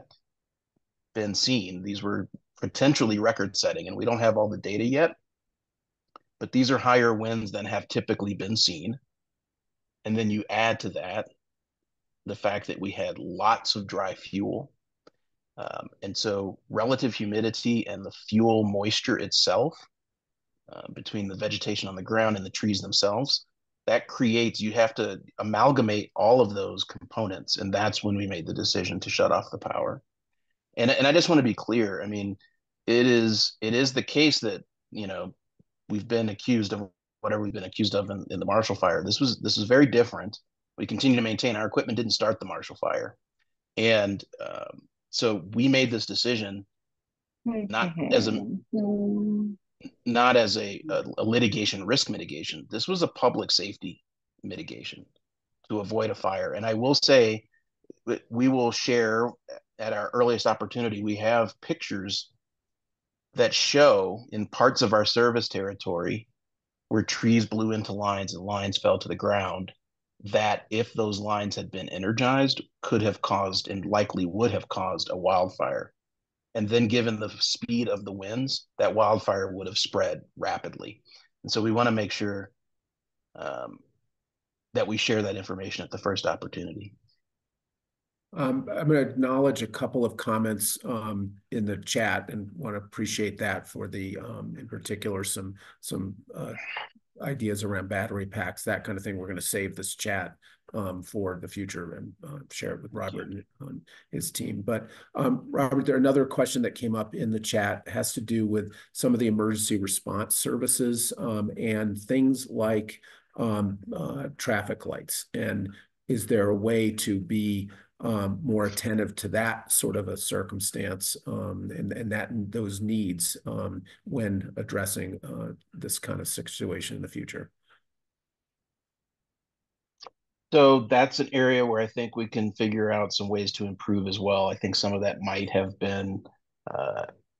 been seen. These were potentially record setting, and we don't have all the data yet, but these are higher winds than have typically been seen. And then you add to that the fact that we had lots of dry fuel. And so relative humidity and the fuel moisture itself, between the vegetation on the ground and the trees themselves, that creates, you have to amalgamate all of those components. And that's when we made the decision to shut off the power. And I just want to be clear. I mean, it is the case that, we've been accused of whatever we've been accused of in the Marshall Fire. This is very different. We continue to maintain our equipment didn't start the Marshall Fire. And so we made this decision not as a litigation risk mitigation. This was a public safety mitigation to avoid a fire. And I will say, we will share at our earliest opportunity, we have pictures that show in parts of our service territory where trees blew into lines and lines fell to the ground, that if those lines had been energized, could have caused and likely would have caused a wildfire. And then given the speed of the winds, that wildfire would have spread rapidly. And so we want to make sure that we share that information at the first opportunity. I'm going to acknowledge a couple of comments in the chat and want to appreciate that for the, in particular, some ideas around battery packs, that kind of thing. We're going to save this chat for the future and share it with Robert and his team. But Robert, another question that came up in the chat has to do with some of the emergency response services and things like traffic lights. And is there a way to be more attentive to that sort of a circumstance and those needs when addressing this kind of situation in the future? So that's an area where I think we can figure out some ways to improve as well. I think some of that might have been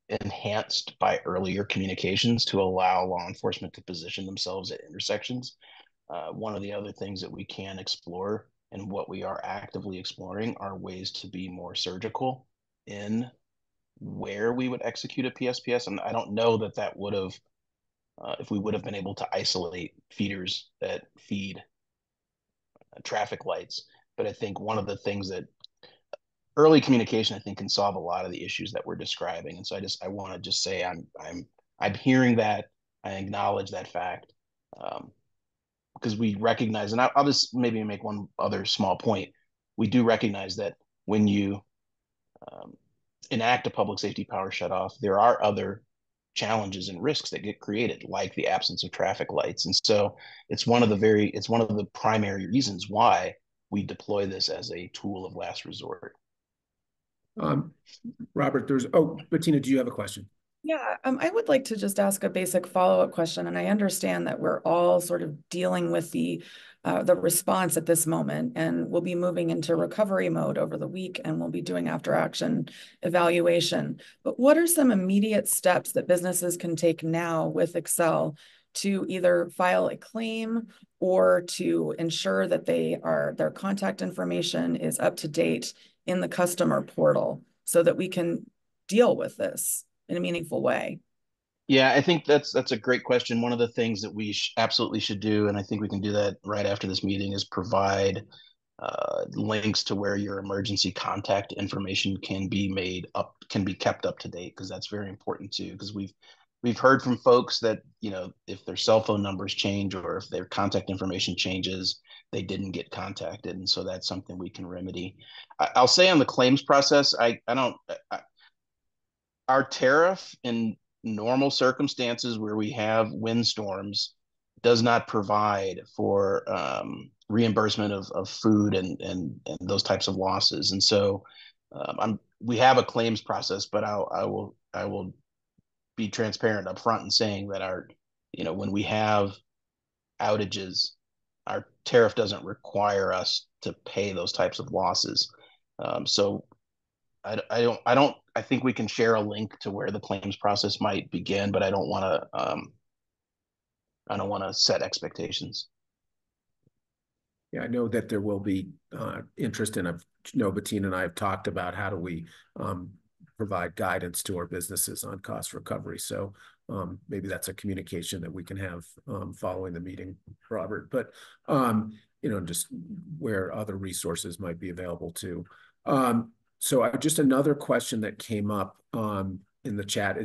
enhanced by earlier communications to allow law enforcement to position themselves at intersections. One of the other things that we can explore, and what we are actively exploring, are ways to be more surgical in where we would execute a PSPS. And I don't know that would have, if we would have been able to isolate feeders that feed traffic lights. But I think one of the things that early communication, I think, can solve a lot of the issues that we're describing. And so I want to just say I'm hearing that. I acknowledge that fact, because we recognize, and I'll just maybe make one other small point. We do recognize that when you enact a public safety power shutoff, there are other challenges and risks that get created, like the absence of traffic lights. And so it's one of the primary reasons why we deploy this as a tool of last resort. Robert, Bettina, do you have a question? Yeah, I would like to just ask a basic follow-up question, and I understand that we're all sort of dealing with the response at this moment, and we'll be moving into recovery mode over the week, and we'll be doing after-action evaluation. But what are some immediate steps that businesses can take now with Xcel to either file a claim or to ensure that their contact information is up to date in the customer portal so that we can deal with this in a meaningful way? Yeah, I think that's a great question. One of the things that we absolutely should do, and I think we can do that right after this meeting, is provide links to where your emergency contact information can be kept up to date, because that's very important too. Because we've heard from folks that, if their cell phone numbers change or if their contact information changes, they didn't get contacted, and so that's something we can remedy. I'll say on the claims process, our tariff in normal circumstances where we have windstorms does not provide for reimbursement of food and those types of losses. And so we have a claims process, but I will be transparent up front in saying that when we have outages, our tariff doesn't require us to pay those types of losses. So I think we can share a link to where the claims process might begin, but I don't want to set expectations. Yeah, I know that there will be interest in. Bettina and I have talked about how do we provide guidance to our businesses on cost recovery. So maybe that's a communication that we can have following the meeting, Robert. But just where other resources might be available too. So just another question that came up in the chat.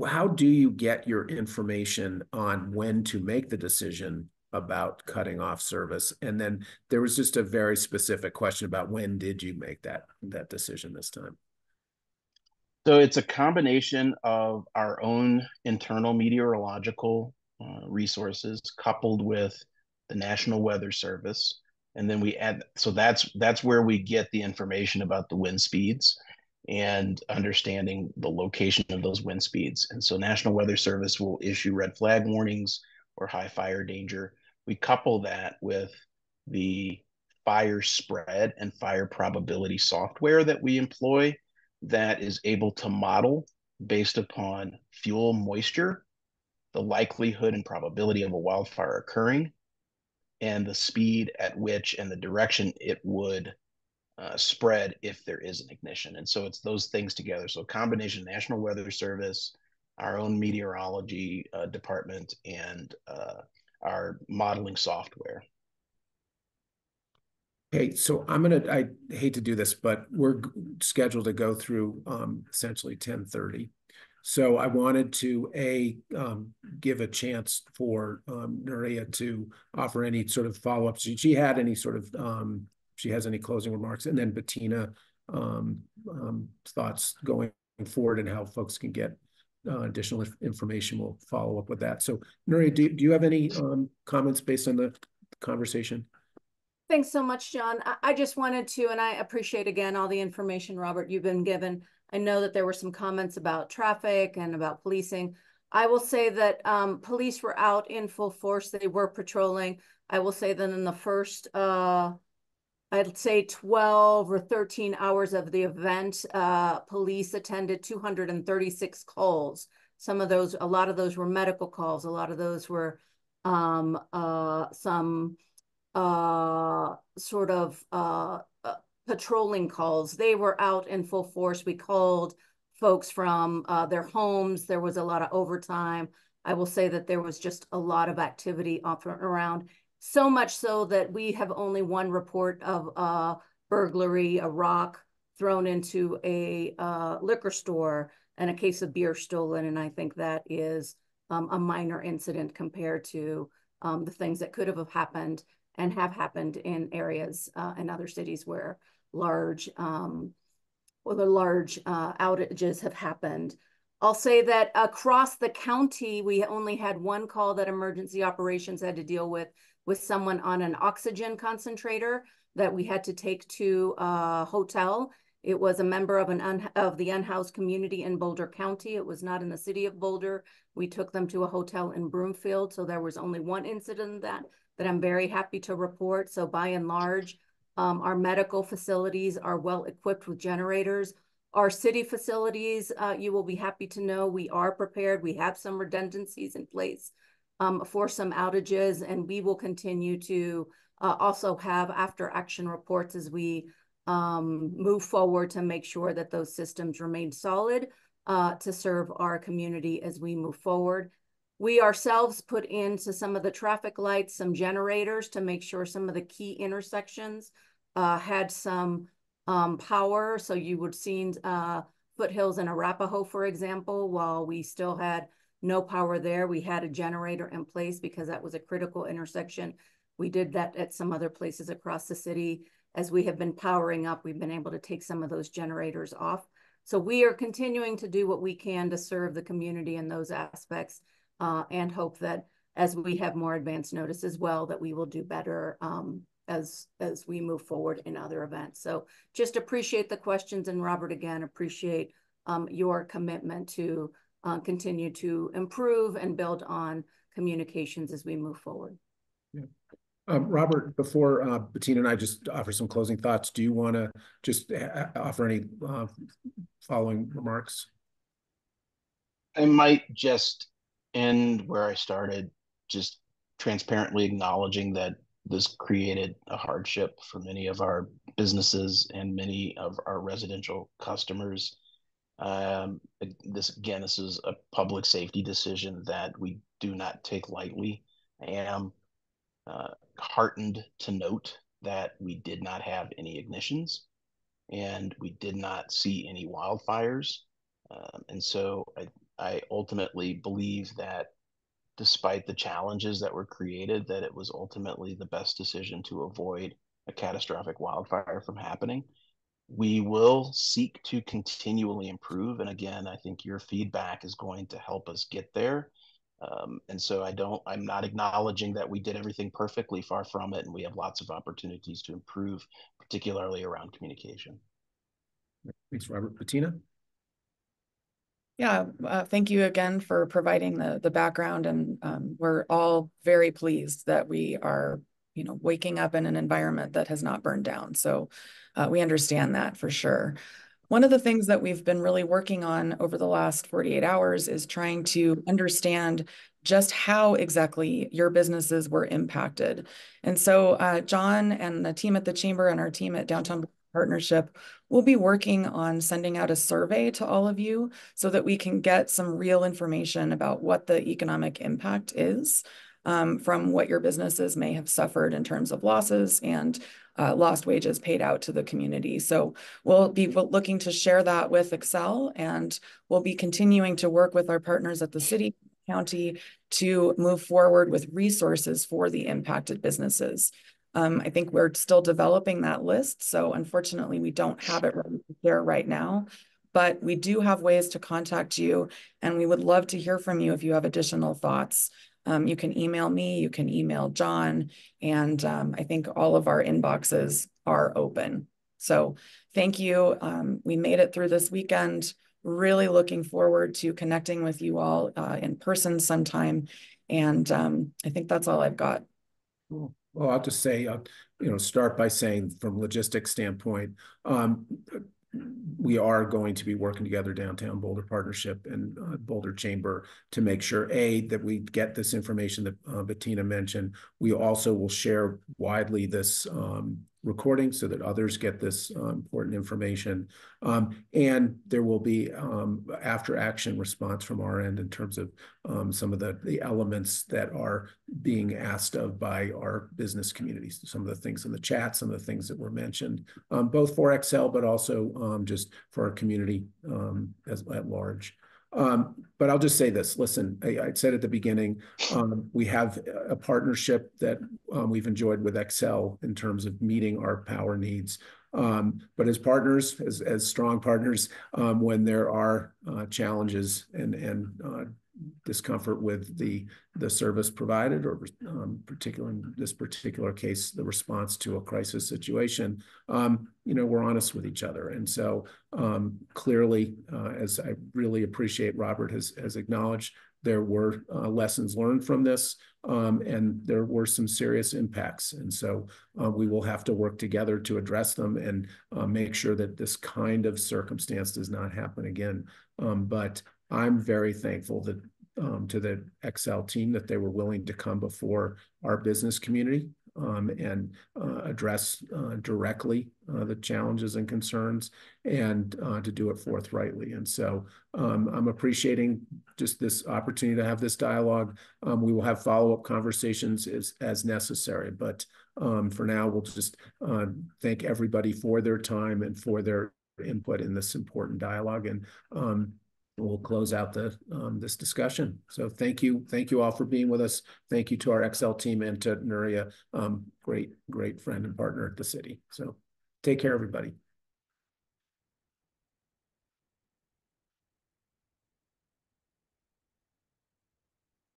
How do you get your information on when to make the decision about cutting off service? And then there was just a very specific question about when did you make that decision this time? So it's a combination of our own internal meteorological resources coupled with the National Weather Service. And then we add, so that's where we get the information about the wind speeds and understanding the location of those wind speeds. And so National Weather Service will issue red flag warnings or high fire danger. We couple that with the fire spread and fire probability software that we employ that is able to model based upon fuel moisture, the likelihood and probability of a wildfire occurring, and the speed at which and the direction it would spread if there is an ignition. And so it's those things together. So a combination National Weather Service, our own meteorology department, and our modeling software. Okay, so I hate to do this, but we're scheduled to go through essentially 10:30. So I wanted to give a chance for Nuria to offer any sort of follow-ups. She had any sort of she has any closing remarks, and then Bettina thoughts going forward and how folks can get additional information. We'll follow up with that. So Nuria, do you have any comments based on the conversation? Thanks so much, John. I just wanted to, and I appreciate again all the information, Robert, you've been given. I know that there were some comments about traffic and about policing. I will say that police were out in full force. They were patrolling. I will say that in the first, I'd say 12 or 13 hours of the event, police attended 236 calls. A lot of those were medical calls. A lot of those were some sort of patrolling calls. They were out in full force. We called folks from their homes. There was a lot of overtime. I will say that there was just a lot of activity off around. so much so that we have only one report of a burglary, a rock thrown into a liquor store, and a case of beer stolen. And I think that is a minor incident compared to the things that could have happened and have happened in areas in other cities where large outages have happened. I'll say that across the county, we only had one call that emergency operations had to deal with someone on an oxygen concentrator that we had to take to a hotel. It was a member of the unhoused community in Boulder County. It was not in the city of Boulder. We took them to a hotel in Broomfield. So there was only one incident that I'm very happy to report. So by and large, our medical facilities are well equipped with generators. Our city facilities, you will be happy to know, we are prepared. We have some redundancies in place for some outages, and we will continue to also have after action reports as we move forward to make sure that those systems remain solid to serve our community as we move forward. We ourselves put into some of the traffic lights some generators to make sure some of the key intersections had some power. So you would see Foothills and Arapahoe, for example, while we still had no power there, we had a generator in place because that was a critical intersection. We did that at some other places across the city. As we have been powering up, we've been able to take some of those generators off. So we are continuing to do what we can to serve the community in those aspects and hope that as we have more advance notice as well, that we will do better as we move forward in other events. So just appreciate the questions. And Robert, again, appreciate your commitment to continue to improve and build on communications as we move forward. Yeah. Robert, before Bettina and I just offer some closing thoughts, do you want to just offer any following remarks? I might just end where I started, just transparently acknowledging that this created a hardship for many of our businesses and many of our residential customers. This is a public safety decision that we do not take lightly. I am heartened to note that we did not have any ignitions and we did not see any wildfires. And so I ultimately believe that despite the challenges that were created, that it was ultimately the best decision to avoid a catastrophic wildfire from happening. We will seek to continually improve. And again, I think your feedback is going to help us get there. And so I'm not acknowledging that we did everything perfectly, far from it. And we have lots of opportunities to improve, particularly around communication. Thanks, Robert. Bettina? Yeah, thank you again for providing the background. And we're all very pleased that we are, waking up in an environment that has not burned down. So we understand that for sure. One of the things that we've been really working on over the last 48 hours is trying to understand just how exactly your businesses were impacted. And so John and the team at the Chamber and our team at Downtown Partnership will be working on sending out a survey to all of you so that we can get some real information about what the economic impact is from what your businesses may have suffered in terms of losses and lost wages paid out to the community. So we'll be looking to share that with Xcel, and we'll be continuing to work with our partners at the city, county to move forward with resources for the impacted businesses. I think we're still developing that list. So unfortunately, we don't have it ready to share right now, but we do have ways to contact you, and we would love to hear from you if you have additional thoughts. You can email me, you can email John, and I think all of our inboxes are open. So thank you. We made it through this weekend. Really looking forward to connecting with you all in person sometime. And I think that's all I've got. Cool. Well, I'll just say, start by saying from logistics standpoint, we are going to be working together, Downtown Boulder Partnership and Boulder Chamber, to make sure, that we get this information that Bettina mentioned. We also will share widely this recording so that others get this important information. And there will be after action response from our end in terms of some of the elements that are being asked of by our business communities, some of the things in the chat, some of the things that were mentioned, both for Xcel, but also just for our community at large. But I'll just say this, listen, I said at the beginning, we have a partnership that we've enjoyed with Xcel in terms of meeting our power needs. But as partners, as strong partners, when there are challenges and discomfort with the service provided, or particularly in this particular case, the response to a crisis situation, we're honest with each other. And so clearly, as I really appreciate Robert has acknowledged, there were lessons learned from this, and there were some serious impacts. And so we will have to work together to address them and make sure that this kind of circumstance does not happen again. But I'm very thankful that to the Xcel team that they were willing to come before our business community and address directly the challenges and concerns, and to do it forthrightly. And so I'm appreciating just this opportunity to have this dialogue. We will have follow-up conversations as necessary, but for now, we'll just thank everybody for their time and for their input in this important dialogue. And we'll close out this discussion. So thank you all for being with us. Thank you to our Xcel team and to Nuria, great friend and partner at the city. So take care, everybody.